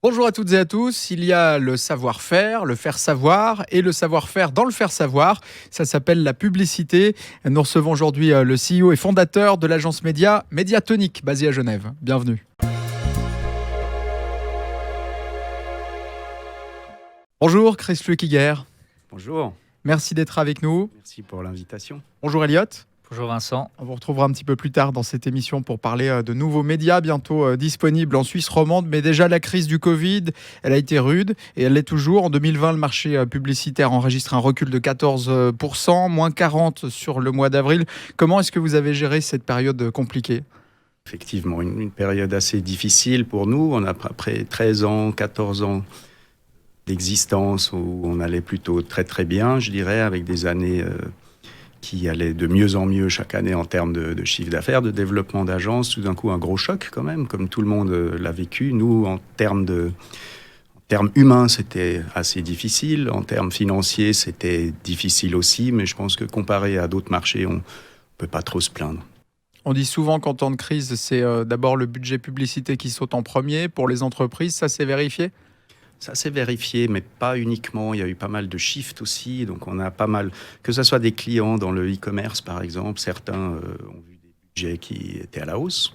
Bonjour à toutes et à tous, il y a le savoir-faire, le faire-savoir et le savoir-faire dans le faire-savoir. Ça s'appelle la publicité. Nous recevons aujourd'hui le CEO et fondateur de l'agence média Mediatonic, basée à Genève. Bienvenue. Bonjour Chris Luekiger, Bonjour, merci d'être avec nous. merci pour l'invitation. Bonjour Elliot. Bonjour Vincent. On vous retrouvera un petit peu plus tard dans cette émission pour parler de nouveaux médias bientôt disponibles en Suisse romande. Mais déjà, la crise du Covid, elle a été rude et elle l'est toujours. En 2020, le marché publicitaire enregistre un recul de 14%, moins 40% sur le mois d'avril. Comment est-ce que vous avez géré cette période compliquée ? Effectivement, une période assez difficile pour nous. On a après 13 ans, 14 ans d'existence où on allait plutôt très très bien, je dirais, avec des années qui allaient de mieux en mieux chaque année en termes de chiffre d'affaires, de développement d'agence. Tout d'un coup, un gros choc quand même, comme tout le monde l'a vécu. Nous, en termes humains, c'était assez difficile. En termes financiers, c'était difficile aussi. Mais je pense que comparé à d'autres marchés, on ne peut pas trop se plaindre. On dit souvent qu'en temps de crise, c'est d'abord le budget publicité qui saute en premier pour les entreprises. Ça, c'est vérifié ? Ça s'est vérifié, mais pas uniquement. Il y a eu pas mal de shifts aussi. Donc, on a pas mal, que ce soit des clients dans le e-commerce, par exemple. Certains ont vu des budgets qui étaient à la hausse.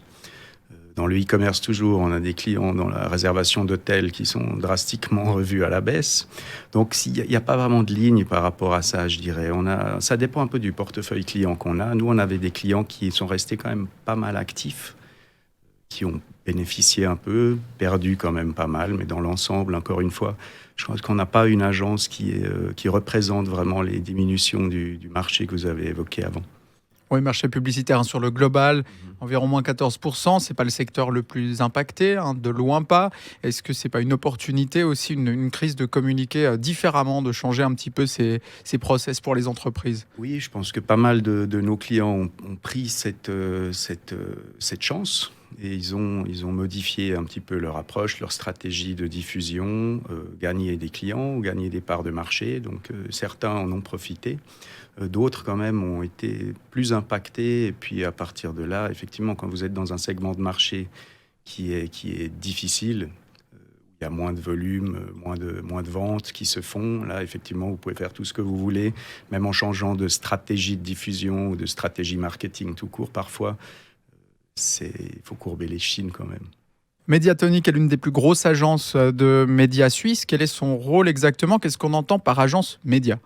Dans le e-commerce, toujours, on a des clients dans la réservation d'hôtels qui sont drastiquement revus à la baisse. Donc, il n'y a pas vraiment de ligne par rapport à ça, je dirais. Ça dépend un peu du portefeuille client qu'on a. Nous, on avait des clients qui sont restés quand même pas mal actifs, qui ont bénéficié un peu, perdu quand même pas mal, mais dans l'ensemble, encore une fois, je pense qu'on n'a pas une agence qui représente vraiment les diminutions du marché que vous avez évoqué avant. Oui, marché publicitaire sur le global, environ moins 14%. Ce n'est pas le secteur le plus impacté, de loin pas. Est-ce que ce n'est pas une opportunité aussi, une crise de communiquer différemment, de changer un petit peu ces process pour les entreprises ? Oui, je pense que pas mal de nos clients ont pris cette chance. Et ils ont modifié un petit peu leur approche, leur stratégie de diffusion, gagner des clients, gagner des parts de marché. Donc certains en ont profité. D'autres quand même ont été plus impactés. Et puis à partir de là, effectivement, quand vous êtes dans un segment de marché qui est difficile, il y a moins de volume, moins de ventes qui se font. Là, effectivement, vous pouvez faire tout ce que vous voulez, même en changeant de stratégie de diffusion ou de stratégie marketing tout court parfois. Il faut courber les chines quand même. Mediatonic est l'une des plus grosses agences de médias suisses. Quel est son rôle exactement ? Qu'est-ce qu'on entend par agence média ?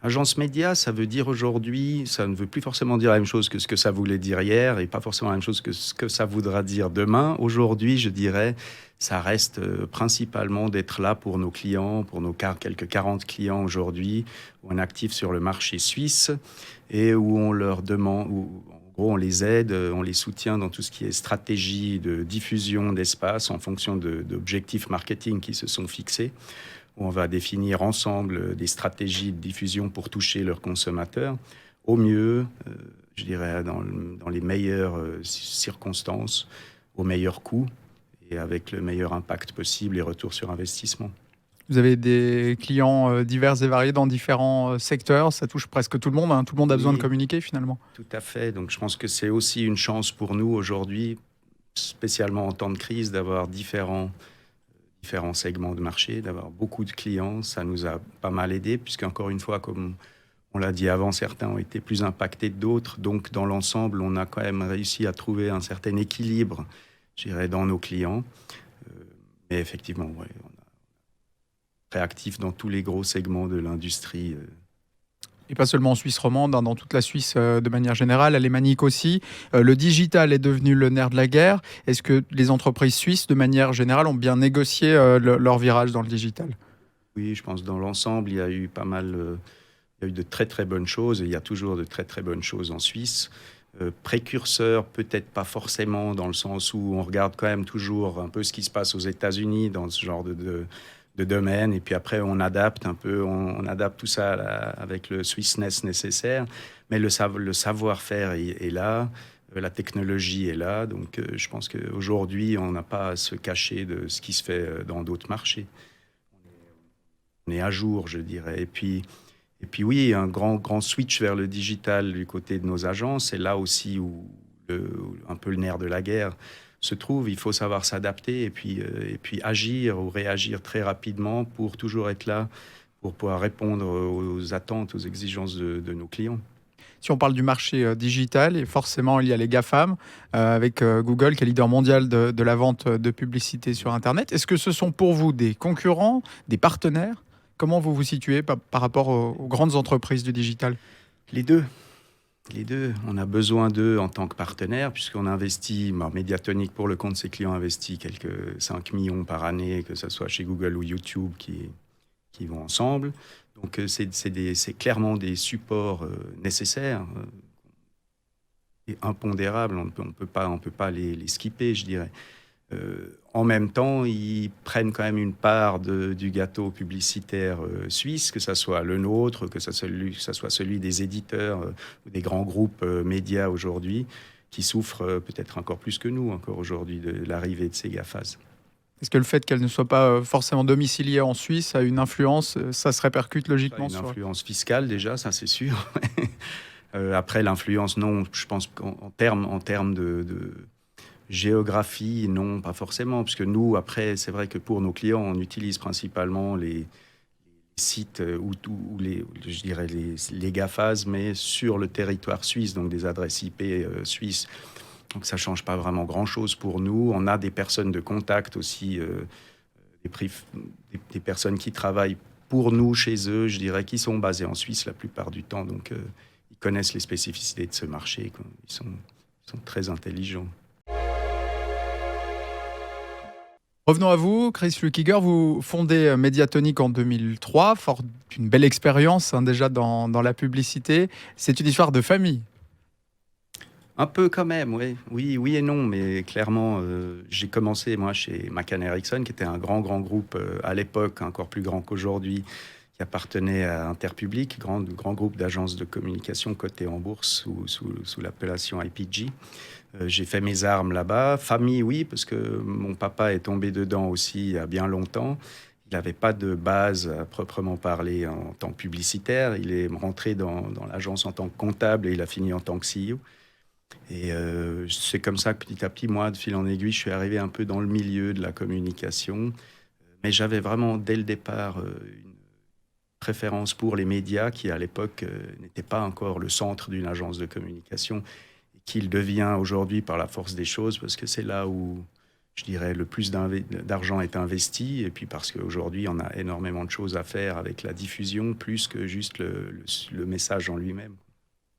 Agence média, ça veut dire aujourd'hui, ça ne veut plus forcément dire la même chose que ce que ça voulait dire hier et pas forcément la même chose que ce que ça voudra dire demain. Aujourd'hui, je dirais, ça reste principalement d'être là pour nos clients, pour nos quelques 40 clients aujourd'hui, où on est actif sur le marché suisse et où on leur demande, on les aide, on les soutient dans tout ce qui est stratégie de diffusion d'espace en fonction d'objectifs marketing qui se sont fixés. Où on va définir ensemble des stratégies de diffusion pour toucher leurs consommateurs au mieux, je dirais, dans les meilleures circonstances, au meilleur coût et avec le meilleur impact possible et retour sur investissement. Vous avez des clients divers et variés dans différents secteurs. Ça touche presque tout le monde. Tout le monde a besoin de communiquer finalement. Tout à fait. Donc je pense que c'est aussi une chance pour nous aujourd'hui, spécialement en temps de crise, d'avoir différents segments de marché, d'avoir beaucoup de clients. Ça nous a pas mal aidé, puisqu'encore une fois, comme on l'a dit avant, certains ont été plus impactés que d'autres. Donc, dans l'ensemble, on a quand même réussi à trouver un certain équilibre, je dirais, dans nos clients. Mais effectivement, ouais, on est très actif dans tous les gros segments de l'industrie. Et pas seulement en Suisse romande, dans toute la Suisse de manière générale, alémanique aussi. Le digital est devenu le nerf de la guerre. Est-ce que les entreprises suisses, de manière générale, ont bien négocié leur virage dans le digital ? Oui, je pense que dans l'ensemble, il y a eu pas mal, il y a eu de très très bonnes choses et il y a toujours de très très bonnes choses en Suisse. Précurseur, peut-être pas forcément dans le sens où on regarde quand même toujours un peu ce qui se passe aux États-Unis dans ce genre de domaine, et puis après on adapte un peu, on adapte tout ça avec le Swissness nécessaire, mais le savoir-faire est là, la technologie est là, donc je pense qu'aujourd'hui on n'a pas à se cacher de ce qui se fait dans d'autres marchés. On est à jour, je dirais, et puis oui, un grand switch vers le digital du côté de nos agences, c'est là aussi où un peu le nerf de la guerre. se trouve. Il faut savoir s'adapter et puis agir ou réagir très rapidement pour toujours être là, pour pouvoir répondre aux attentes, aux exigences de nos clients. Si on parle du marché digital, et forcément il y a les GAFAM, avec Google qui est leader mondial de la vente de publicité sur Internet. Est-ce que ce sont pour vous des concurrents, des partenaires? Comment vous vous situez par rapport aux grandes entreprises du digital? Les deux. Les deux, on a besoin d'eux en tant que partenaires, puisqu'on investit, Mediatonic pour le compte de ses clients investit quelques 5 millions par année, que ce soit chez Google ou YouTube qui vont ensemble. Donc c'est clairement des supports nécessaires et impondérables, on ne peut pas les skipper, je dirais. En même temps, ils prennent quand même une part du gâteau publicitaire suisse, que ce soit le nôtre, que ce soit celui des éditeurs ou des grands groupes médias aujourd'hui, qui souffrent peut-être encore plus que nous, encore aujourd'hui, de l'arrivée de ces GAFAs. Est-ce que le fait qu'elle ne soit pas forcément domiciliée en Suisse a une influence? Ça se répercute logiquement Une influence fiscale déjà, ça c'est sûr. Après l'influence, non, je pense qu'en termes de géographie, non, pas forcément, parce que nous, après, c'est vrai que pour nos clients, on utilise principalement les sites je dirais les GAFAs, mais sur le territoire suisse, donc des adresses IP suisses. Donc ça ne change pas vraiment grand-chose pour nous. On a des personnes de contact aussi, des personnes qui travaillent pour nous chez eux, je dirais, qui sont basées en Suisse la plupart du temps. Donc ils connaissent les spécificités de ce marché, quoi. Ils sont très intelligents. Revenons à vous, Chris Lukiger, vous fondez Mediatonic en 2003, fort d'une belle expérience déjà dans la publicité. C'est une histoire de famille. Un peu quand même, oui. Oui et non, mais clairement, j'ai commencé, moi, chez McCann Erickson, qui était un grand groupe à l'époque, encore plus grand qu'aujourd'hui, qui appartenait à Interpublic, grand groupe d'agences de communication cotées en bourse sous l'appellation IPG. J'ai fait mes armes là-bas. Famille, oui, parce que mon papa est tombé dedans aussi il y a bien longtemps. Il n'avait pas de base à proprement parler en tant que publicitaire. Il est rentré dans l'agence en tant que comptable et il a fini en tant que CEO. Et c'est comme ça que petit à petit, moi, de fil en aiguille, je suis arrivé un peu dans le milieu de la communication. Mais j'avais vraiment, dès le départ, une préférence pour les médias qui, à l'époque, n'étaient pas encore le centre d'une agence de communication, et qu'il devient aujourd'hui par la force des choses, parce que c'est là où, je dirais, le plus d'argent est investi, et puis parce qu'aujourd'hui, on a énormément de choses à faire avec la diffusion, plus que juste le message en lui-même.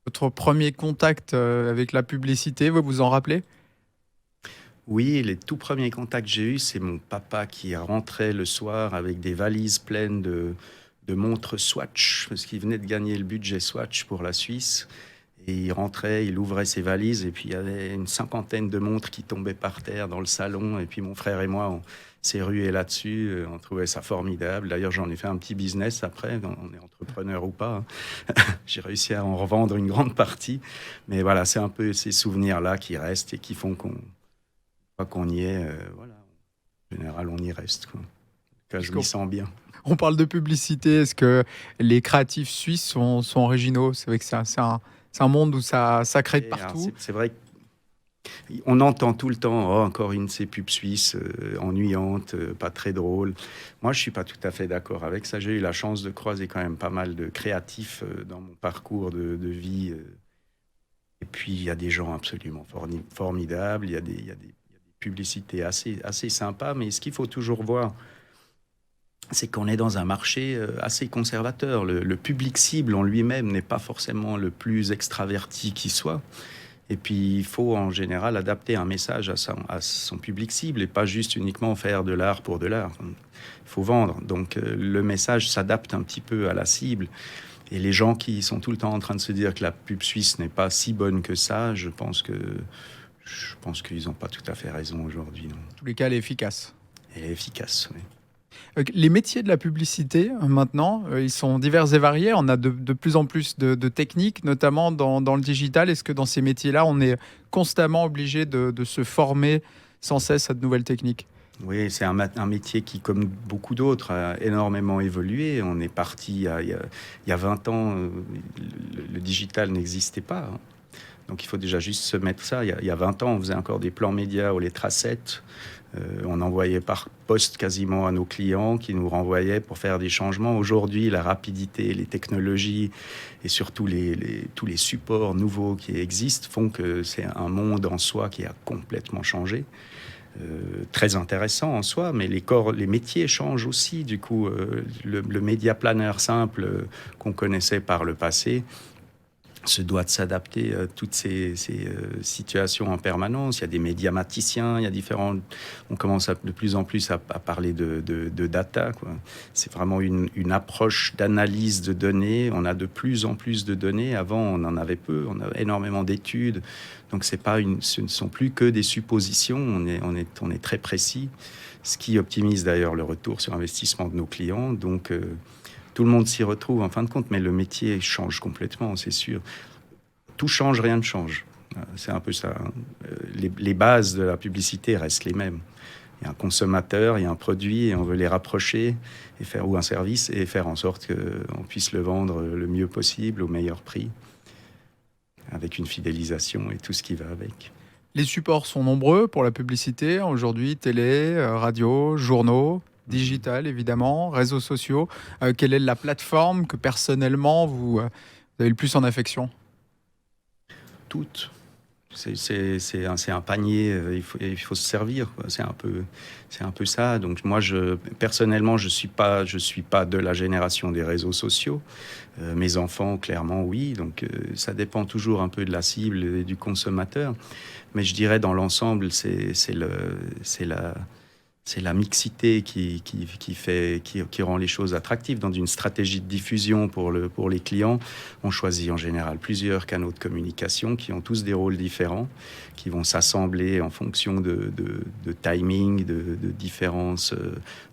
Votre premier contact avec la publicité, vous vous en rappelez? Oui, les tout premiers contacts que j'ai eus, c'est mon papa qui rentrait le soir avec des valises pleines de montres Swatch, parce qu'il venait de gagner le budget Swatch pour la Suisse. Et il rentrait, il ouvrait ses valises, et puis il y avait une 50aine de montres qui tombaient par terre dans le salon. Et puis mon frère et moi, on s'est rués là-dessus. On trouvait ça formidable. D'ailleurs, j'en ai fait un petit business après. On est entrepreneur ou pas, hein. J'ai réussi à en revendre une grande partie. Mais voilà, c'est un peu ces souvenirs-là qui restent et qui font qu'on y est. Voilà. En général, on y reste, quoi. Je m'y sens bien. On parle de publicité. Est-ce que les créatifs suisses sont originaux? C'est vrai que c'est un monde où ça crée de partout. C'est vrai qu'on entend tout le temps, oh, encore une de ces pubs suisses ennuyantes, pas très drôles. Moi, je ne suis pas tout à fait d'accord avec ça. J'ai eu la chance de croiser quand même pas mal de créatifs dans mon parcours de vie. Et puis, il y a des gens absolument formidables. Il y a des publicités assez sympas. Mais ce qu'il faut toujours voir, c'est qu'on est dans un marché assez conservateur. Le public cible en lui-même n'est pas forcément le plus extraverti qui soit. Et puis, il faut en général adapter un message à son public cible et pas juste uniquement faire de l'art pour de l'art. Il faut vendre. Donc, le message s'adapte un petit peu à la cible. Et les gens qui sont tout le temps en train de se dire que la pub suisse n'est pas si bonne que ça, je pense qu'ils n'ont pas tout à fait raison aujourd'hui. Non. En tous les cas, elle est efficace. Elle est efficace, oui. Les métiers de la publicité, maintenant, ils sont divers et variés. On a de plus en plus de techniques, notamment dans le digital. Est-ce que dans ces métiers-là, on est constamment obligé de se former sans cesse à de nouvelles techniques? Oui, c'est un métier qui, comme beaucoup d'autres, a énormément évolué. On est parti il y a 20 ans, le digital n'existait pas, hein. Donc il faut déjà juste se mettre ça. Il y a 20 ans, on faisait encore des plans médias aux lettres A7. On envoyait par poste quasiment à nos clients qui nous renvoyaient pour faire des changements. Aujourd'hui, la rapidité, les technologies et surtout tous les supports nouveaux qui existent font que c'est un monde en soi qui a complètement changé. Très intéressant en soi, mais les métiers changent aussi. Du coup, le média planeur simple qu'on connaissait par le passé se doit de s'adapter à toutes ces situations en permanence. Il y a des médiamaticiens, il y a différents... On commence de plus en plus à parler de data, quoi. C'est vraiment une approche d'analyse de données. On a de plus en plus de données. Avant, on en avait peu. On a énormément d'études. Donc, ce ne sont plus que des suppositions. On est très précis, ce qui optimise d'ailleurs le retour sur investissement de nos clients. Donc, tout le monde s'y retrouve en fin de compte, mais le métier change complètement, c'est sûr. Tout change, rien ne change. C'est un peu ça, hein. Les bases de la publicité restent les mêmes. Il y a un consommateur, il y a un produit, et on veut les rapprocher, ou un service, et faire en sorte qu'on puisse le vendre le mieux possible, au meilleur prix, avec une fidélisation et tout ce qui va avec. Les supports sont nombreux pour la publicité, aujourd'hui, télé, radio, journaux, digital évidemment, réseaux sociaux. Quelle est la plateforme que personnellement vous avez le plus en affection ? Toutes. C'est un panier, il faut se servir, quoi. C'est un peu ça. Donc moi, personnellement, je suis pas de la génération des réseaux sociaux. Mes enfants, clairement, oui. Donc ça dépend toujours un peu de la cible et du consommateur. Mais je dirais dans l'ensemble, c'est la mixité qui rend les choses attractives. Dans une stratégie de diffusion pour les clients, on choisit en général plusieurs canaux de communication qui ont tous des rôles différents, qui vont s'assembler en fonction de timing, de différences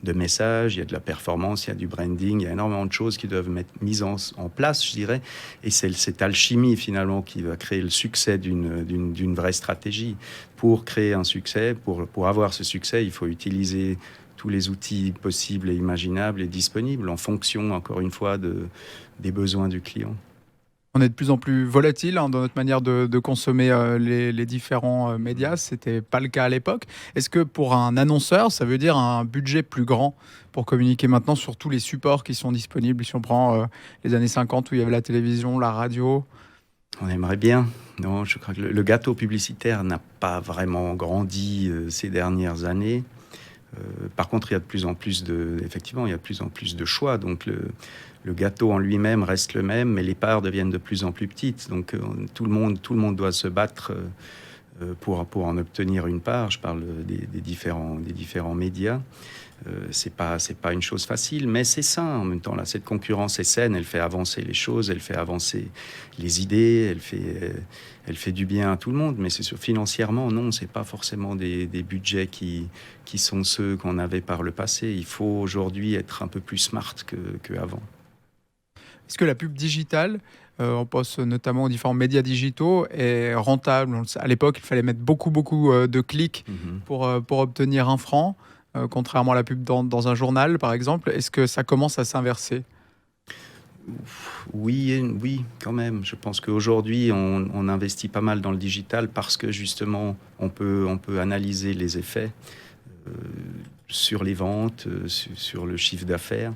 de messages. Il y a de la performance, il y a du branding, il y a énormément de choses qui doivent être mises en place, je dirais. Et c'est cette alchimie, finalement, qui va créer le succès d'une vraie stratégie. Pour créer un succès, pour avoir ce succès, il faut utiliser tous les outils possibles et imaginables et disponibles en fonction, encore une fois, des besoins du client. On est de plus en plus volatile dans notre manière de consommer les différents médias. Ce n'était pas le cas à l'époque. Est-ce que pour un annonceur, ça veut dire un budget plus grand pour communiquer maintenant sur tous les supports qui sont disponibles ? Si on prend les années 50 où il y avait la télévision, la radio. On aimerait bien. Non, je crois que le gâteau publicitaire n'a pas vraiment grandi ces dernières années. Par contre, il y a de plus en plus de choix. Donc le gâteau en lui-même reste le même, mais les parts deviennent de plus en plus petites. Donc tout le monde doit se battre pour en obtenir une part. Je parle des différents médias. C'est pas une chose facile, mais c'est sain en même temps. Là, cette concurrence est saine, elle fait avancer les choses, elle fait avancer les idées, elle fait du bien à tout le monde. Mais c'est sûr, financièrement, non, c'est pas forcément des budgets qui sont ceux qu'on avait par le passé. Il faut aujourd'hui être un peu plus smart qu'avant. Est-ce que la pub digitale, on pense notamment aux différents médias digitaux, est rentable ? À l'époque, il fallait mettre beaucoup de clics pour obtenir 1 franc. Contrairement à la pub dans un journal, par exemple. Est-ce que ça commence à s'inverser ? Oui, quand même. Je pense qu'aujourd'hui, on investit pas mal dans le digital parce que, justement, on peut analyser les effets sur les ventes, sur le chiffre d'affaires.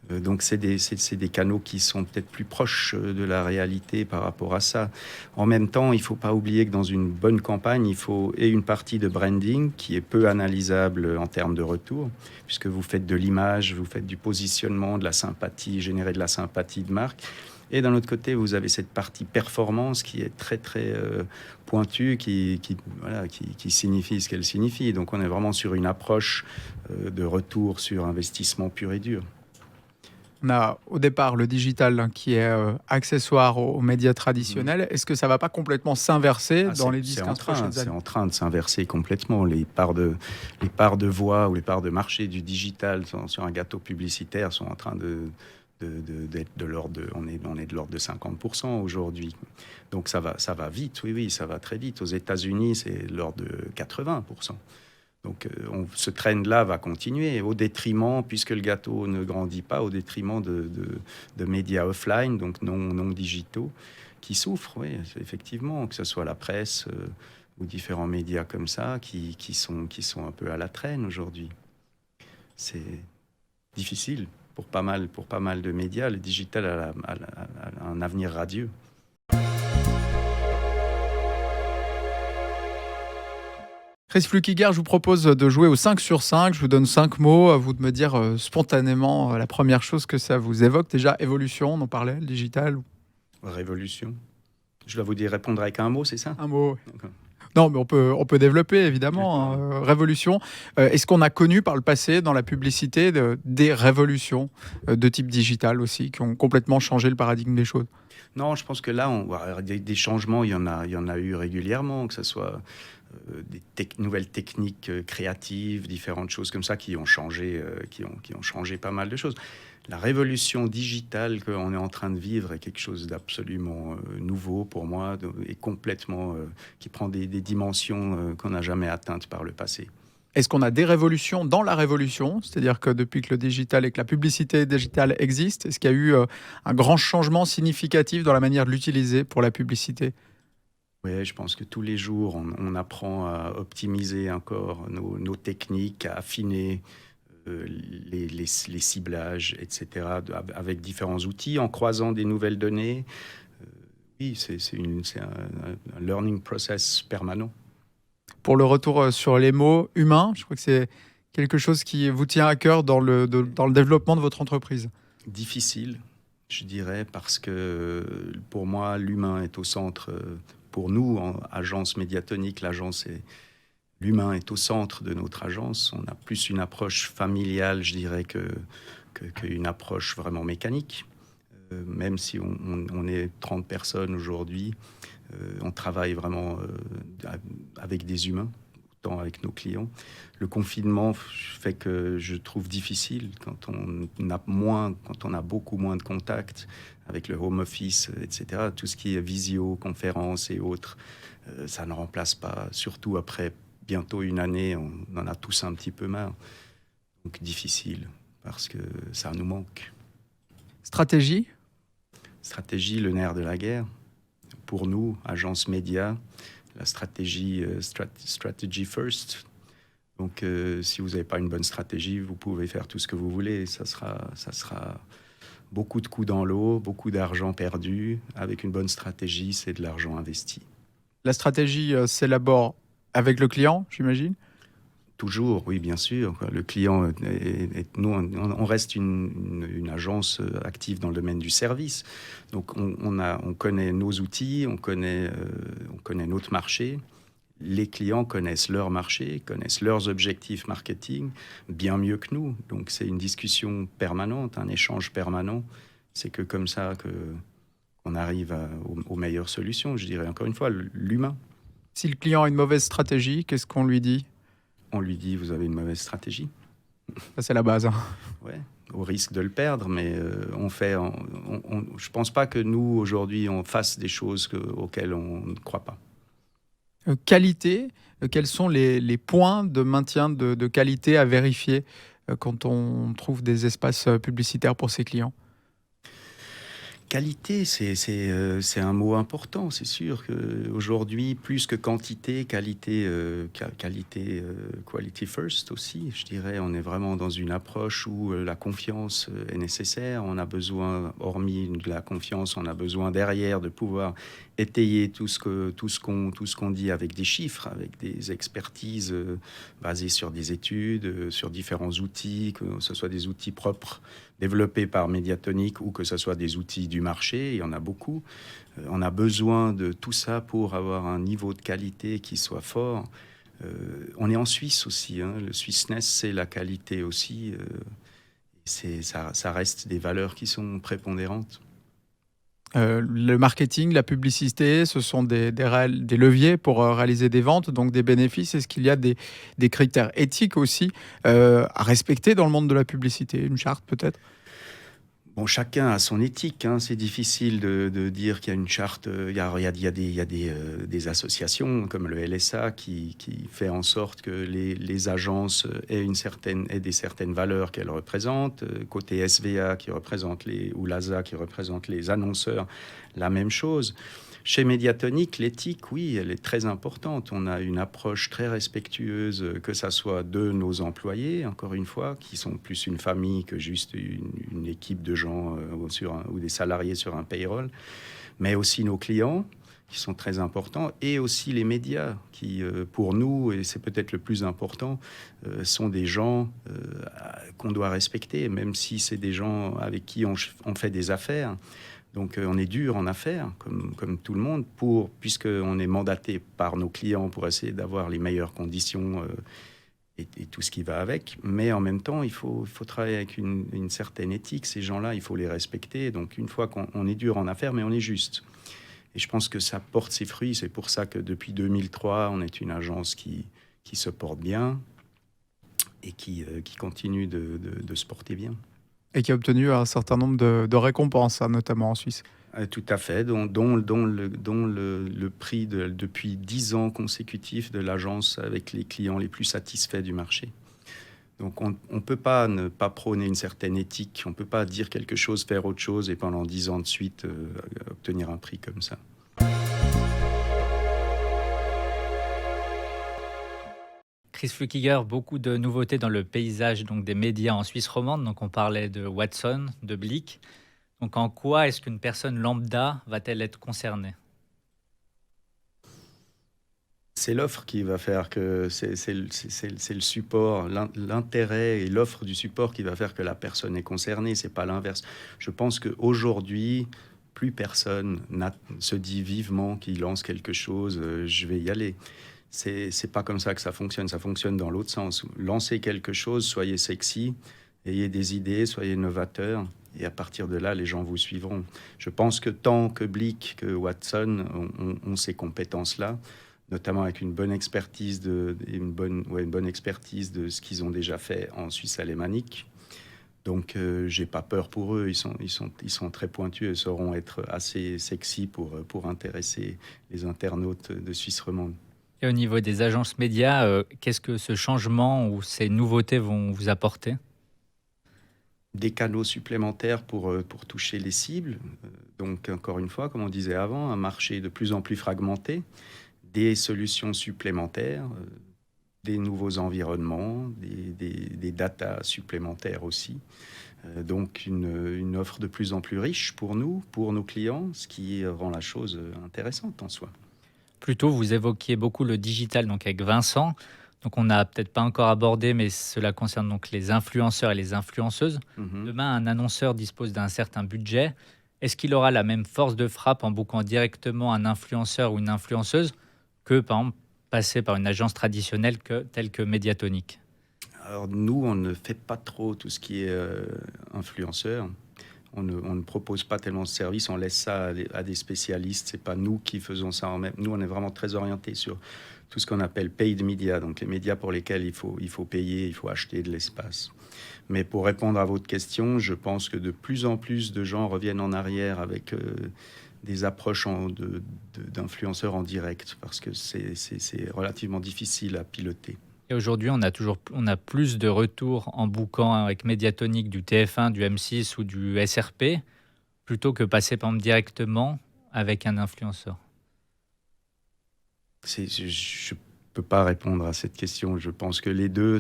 Donc, c'est des canaux qui sont peut-être plus proches de la réalité par rapport à ça. En même temps, il ne faut pas oublier que dans une bonne campagne, il faut une partie de branding qui est peu analysable en termes de retour, puisque vous faites de l'image, vous faites du positionnement, de la sympathie, générer de la sympathie de marque. Et d'un autre côté, vous avez cette partie performance qui est très, très pointue, qui signifie ce qu'elle signifie. Donc, on est vraiment sur une approche de retour sur investissement pur et dur. On a au départ le digital qui est accessoire aux médias traditionnels. Est-ce que ça ne va pas complètement s'inverser dans les 10-15 prochaines années ? C'est en train de s'inverser complètement. Les parts de voix ou les parts de marché du digital sur un gâteau publicitaire sont en train d'être de l'ordre de... On est de l'ordre de 50% aujourd'hui. Donc ça va vite, oui, ça va très vite. Aux États-Unis, c'est de l'ordre de 80%. Donc ce trend-là va continuer au détriment, puisque le gâteau ne grandit pas, au détriment de médias offline, donc non digitaux. qui souffrent, oui, effectivement, que ce soit la presse ou différents médias comme ça qui sont un peu à la traîne aujourd'hui. C'est difficile pour pas mal de médias. Le digital a un avenir radieux. Chris Flukiger, je vous propose de jouer au 5 sur 5. Je vous donne 5 mots, à vous de me dire spontanément la première chose que ça vous évoque. Déjà, évolution, on en parlait, le digital. Révolution. Je dois vous dire répondre avec un mot, c'est ça? Un mot. D'accord. Non, mais on peut développer, évidemment. Révolution. Est-ce qu'on a connu par le passé, dans la publicité, des révolutions de type digital aussi, qui ont complètement changé le paradigme des choses? Non, je pense que là, des changements, il y en a eu régulièrement, que ce soit des nouvelles techniques créatives, différentes choses comme ça qui ont changé pas mal de choses. La révolution digitale qu'on est en train de vivre est quelque chose d'absolument nouveau pour moi et complètement qui prend des dimensions qu'on n'a jamais atteintes par le passé. Est-ce qu'on a des révolutions dans la révolution? C'est-à-dire que depuis que le digital et que la publicité digitale existe, est-ce qu'il y a eu un grand changement significatif dans la manière de l'utiliser pour la publicité? Oui, je pense que tous les jours, on apprend à optimiser encore nos techniques, à affiner les ciblages, etc., avec différents outils, en croisant des nouvelles données. Oui, c'est un learning process permanent. Pour le retour sur les mots humains, je crois que c'est quelque chose qui vous tient à cœur dans le développement de votre entreprise. Difficile, je dirais, parce que pour moi, l'humain est au centre. Pour nous, en agence Mediatonic, l'humain est au centre de notre agence. On a plus une approche familiale, je dirais, qu'une approche vraiment mécanique. Même si on est 30 personnes aujourd'hui, on travaille vraiment avec des humains, autant avec nos clients. Le confinement fait que je trouve difficile quand on a beaucoup moins de contacts avec le home office, etc. Tout ce qui est visio, conférences et autres, ça ne remplace pas, surtout après bientôt une année, on en a tous un petit peu marre. Donc difficile, parce que ça nous manque. Stratégie, le nerf de la guerre. Pour nous, agence média, la stratégie, strategy first. Donc, si vous n'avez pas une bonne stratégie, vous pouvez faire tout ce que vous voulez. Ça sera beaucoup de coups dans l'eau, beaucoup d'argent perdu. Avec une bonne stratégie, c'est de l'argent investi. la stratégie s'élabore avec le client, j'imagine? Toujours, oui, bien sûr. Le client, nous, on reste une agence active dans le domaine du service. Donc, on connaît nos outils, on connaît notre marché. Les clients connaissent leur marché, connaissent leurs objectifs marketing bien mieux que nous. Donc, c'est une discussion permanente, un échange permanent. C'est que comme ça qu'on arrive aux meilleures solutions, je dirais encore une fois, l'humain. Si le client a une mauvaise stratégie, qu'est-ce qu'on lui dit? On lui dit, vous avez une mauvaise stratégie. Ça, c'est la base. Ouais, au risque de le perdre, mais je pense pas que nous, aujourd'hui, on fasse des choses auxquelles on ne croit pas. Qualité, quels sont les points de maintien de qualité à vérifier quand on trouve des espaces publicitaires pour ses clients? Qualité, c'est un mot important, c'est sûr qu'aujourd'hui, plus que quantité, qualité, quality first aussi, je dirais, on est vraiment dans une approche où la confiance est nécessaire, on a besoin, hormis de la confiance, on a besoin derrière de pouvoir étayer tout ce qu'on dit avec des chiffres, avec des expertises basées sur des études, sur différents outils, que ce soit des outils propres développés par Mediatonic ou que ce soit des outils du marché, il y en a beaucoup. On a besoin de tout ça pour avoir un niveau de qualité qui soit fort. On est en Suisse aussi, hein. Le Swissness, c'est la qualité aussi. Ça reste des valeurs qui sont prépondérantes. Le marketing, la publicité, ce sont des leviers pour réaliser des ventes, donc des bénéfices. Est-ce qu'il y a des critères éthiques aussi à respecter dans le monde de la publicité? Une charte peut-être? Bon, chacun a son éthique, hein. C'est difficile de dire qu'il y a une charte. Il y a des associations comme le LSA qui fait en sorte que les agences aient des certaines valeurs qu'elles représentent. Côté SVA qui représente ou l'ASA qui représente les annonceurs, la même chose. Chez Mediatonic, l'éthique, oui, elle est très importante. On a une approche très respectueuse, que ça soit de nos employés, encore une fois, qui sont plus une famille que juste une équipe de gens ou des salariés sur un payroll, mais aussi nos clients, qui sont très importants, et aussi les médias, qui, pour nous, et c'est peut-être le plus important, sont des gens qu'on doit respecter, même si c'est des gens avec qui on fait des affaires. Donc on est dur en affaires, comme tout le monde, puisqu'on est mandaté par nos clients pour essayer d'avoir les meilleures conditions et tout ce qui va avec. Mais en même temps, il faut travailler avec une certaine éthique. Ces gens-là, il faut les respecter. Donc une fois qu'on est dur en affaires, mais on est juste. Et je pense que ça porte ses fruits. C'est pour ça que depuis 2003, on est une agence qui se porte bien et qui continue de se porter bien. Et qui a obtenu un certain nombre de récompenses, hein, notamment en Suisse. Tout à fait, dont le prix depuis 10 ans consécutifs de l'agence avec les clients les plus satisfaits du marché. Donc on ne peut pas ne pas prôner une certaine éthique, on ne peut pas dire quelque chose, faire autre chose et pendant 10 ans de suite obtenir un prix comme ça. Chris Flukiger, beaucoup de nouveautés dans le paysage donc des médias en Suisse romande. Donc on parlait de Watson, de Blick. Donc en quoi est-ce qu'une personne lambda va-t-elle être concernée ? C'est l'offre qui va faire que c'est le support, l'intérêt et l'offre du support qui va faire que la personne est concernée. C'est pas l'inverse. Je pense qu'aujourd'hui, plus personne se dit vivement qu'il lance quelque chose, je vais y aller. C'est pas comme ça que ça fonctionne. Ça fonctionne dans l'autre sens. Lancez quelque chose, soyez sexy, ayez des idées, soyez novateurs. Et à partir de là, les gens vous suivront. Je pense que tant que Blick, que Watson ont ces compétences-là, notamment avec une bonne expertise une bonne expertise de ce qu'ils ont déjà fait en Suisse alémanique. Donc, j'ai pas peur pour eux. Ils sont très pointus et sauront être assez sexy pour intéresser les internautes de Suisse romande. Et au niveau des agences médias, qu'est-ce que ce changement ou ces nouveautés vont vous apporter ? Des canaux supplémentaires pour toucher les cibles. Donc, encore une fois, comme on disait avant, un marché de plus en plus fragmenté, des solutions supplémentaires, des nouveaux environnements, des datas supplémentaires aussi. Donc, une offre de plus en plus riche pour nous, pour nos clients, ce qui rend la chose intéressante en soi. Plus tôt, vous évoquiez beaucoup le digital donc avec Vincent. Donc on n'a peut-être pas encore abordé, mais cela concerne donc les influenceurs et les influenceuses. Demain, un annonceur dispose d'un certain budget. Est-ce qu'il aura la même force de frappe en bookant directement un influenceur ou une influenceuse que, par exemple, passer par une agence traditionnelle telle que Mediatonic ? Alors nous, on ne fait pas trop tout ce qui est influenceur. On ne propose pas tellement de services, on laisse ça à des spécialistes. C'est pas nous qui faisons ça en même. Nous, on est vraiment très orientés sur tout ce qu'on appelle paid media, donc les médias pour lesquels il faut payer, il faut acheter de l'espace. Mais pour répondre à votre question, je pense que de plus en plus de gens reviennent en arrière avec des approches d'influenceurs en direct, parce que c'est relativement difficile à piloter. Et aujourd'hui, on a plus de retours en bookant avec Mediatonic du TF1, du M6 ou du SRP, plutôt que passer par exemple directement avec un influenceur. Je ne peux pas répondre à cette question. Je pense que les deux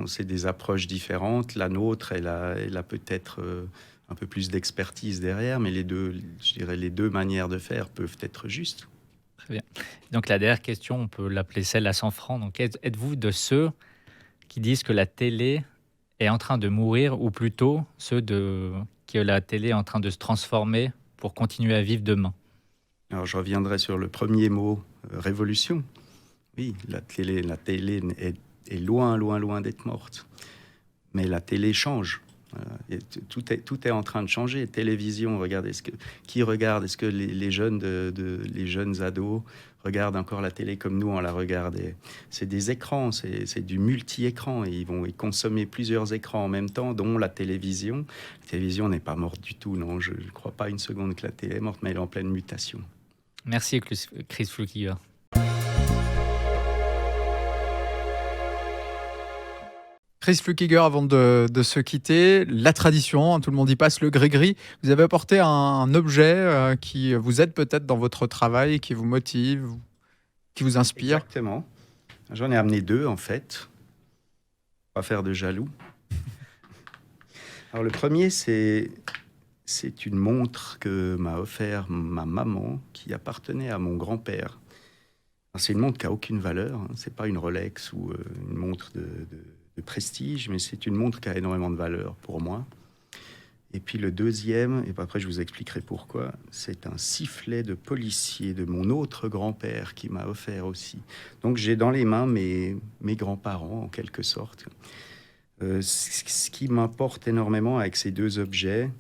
c'est des approches différentes. La nôtre, elle a peut-être un peu plus d'expertise derrière, mais les deux manières de faire peuvent être justes. Très bien. Donc la dernière question, on peut l'appeler celle à 100 francs. Donc êtes-vous de ceux qui disent que la télé est en train de mourir, ou plutôt que la télé est en train de se transformer pour continuer à vivre demain ? Alors je reviendrai sur le premier mot, révolution. Oui, la télé est loin d'être morte. Mais la télé change. Tout est en train de changer. Télévision, qui regarde? Est-ce que les jeunes, les jeunes ados regardent encore la télé comme nous on la regarde? C'est des écrans, c'est du multi-écran. Et ils vont y consommer plusieurs écrans en même temps, dont la télévision. La télévision n'est pas morte du tout, non. Je ne crois pas une seconde que la télé est morte, mais elle est en pleine mutation. Merci Chris Flukiger. Chris Flukiger, avant de se quitter, la tradition, tout le monde y passe, le gris-gris. Vous avez apporté un objet qui vous aide peut-être dans votre travail, qui vous motive, qui vous inspire. Exactement. J'en ai amené 2, en fait. Pas faire de jaloux. Alors, le premier, c'est une montre que m'a offert ma maman, qui appartenait à mon grand-père. C'est une montre qui n'a aucune valeur. C'est pas une Rolex ou une montre de prestige, mais c'est une montre qui a énormément de valeur pour moi. Et puis le deuxième, et après je vous expliquerai pourquoi, c'est un sifflet de policier de mon autre grand-père qui m'a offert aussi. Donc j'ai dans les mains mes grands-parents, en quelque sorte. Ce qui m'importe énormément avec ces 2 objets,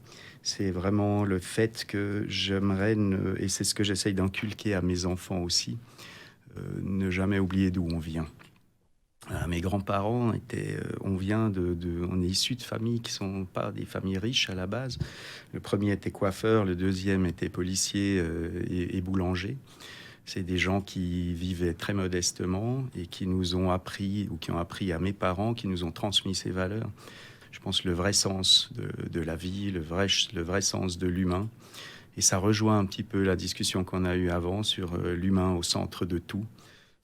c'est vraiment le fait que j'aimerais, et c'est ce que j'essaye d'inculquer à mes enfants aussi, ne jamais oublier d'où on vient. Mes grands-parents on est issus de familles qui sont pas des familles riches à la base. Le premier était coiffeur, le deuxième était policier et boulanger. C'est des gens qui vivaient très modestement et qui nous ont appris, ou qui ont appris à mes parents, qui nous ont transmis ces valeurs. Je pense le vrai sens de la vie, le vrai sens de l'humain. Et ça rejoint un petit peu la discussion qu'on a eue avant sur l'humain au centre de tout.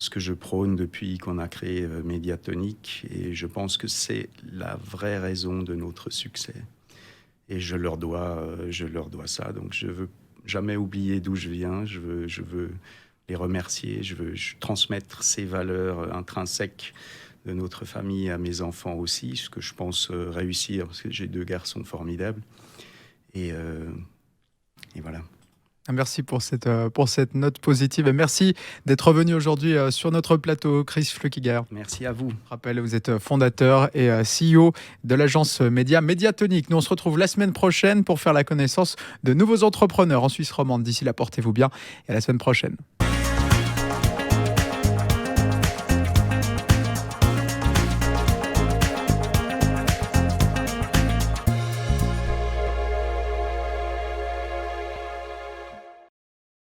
Ce que je prône depuis qu'on a créé Médiatonique, et je pense que c'est la vraie raison de notre succès. Et je leur dois ça. Donc je veux jamais oublier d'où je viens. Je veux les remercier. Je veux transmettre ces valeurs intrinsèques de notre famille à mes enfants aussi, ce que je pense réussir, parce que j'ai 2 garçons formidables. Et voilà. Merci pour cette note positive et merci d'être venu aujourd'hui sur notre plateau, Chris Flukiger. Merci à vous. Je rappelle, vous êtes fondateur et CEO de l'agence média Médiatonique. Nous, on se retrouve la semaine prochaine pour faire la connaissance de nouveaux entrepreneurs en Suisse romande. D'ici là, portez-vous bien et à la semaine prochaine.